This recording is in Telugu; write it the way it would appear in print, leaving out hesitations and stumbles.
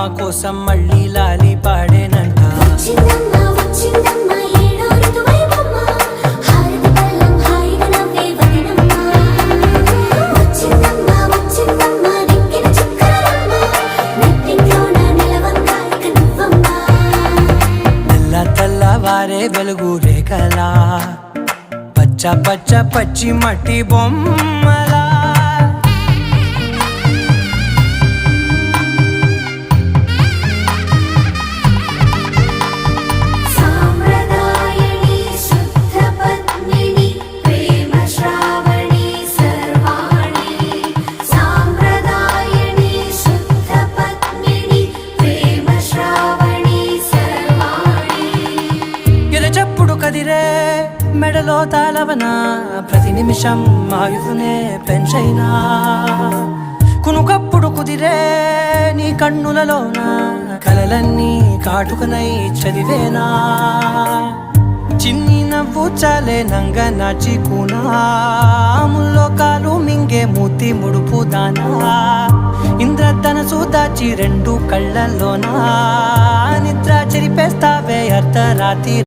కోసం మళ్ళీ లాలి పాడేనంట. తెల్లవారే వెలుగు రేఖలా పచ్చ పచ్చ పచ్చి మట్టి బొమ్మలా చెప్పుడు కదిరే మెడలో తాళవన ప్రతి నిమిషం ఆయుధునే పెంచైనా కునుకప్పుడు కుదిరే నీ కన్నులలోన కలలన్నీ కాటుకనై చదివేనా చిన్ని నవ్వు చాలే నంగ నాచి కూనాముల్లో కాలు మింగే మూతి ముడుపు దానా ఇంద్రధనసు దాచి రెండు కళ్ళల్లోనా నిద్ర చెరిపేస్తావే అర్ధరాత్రి.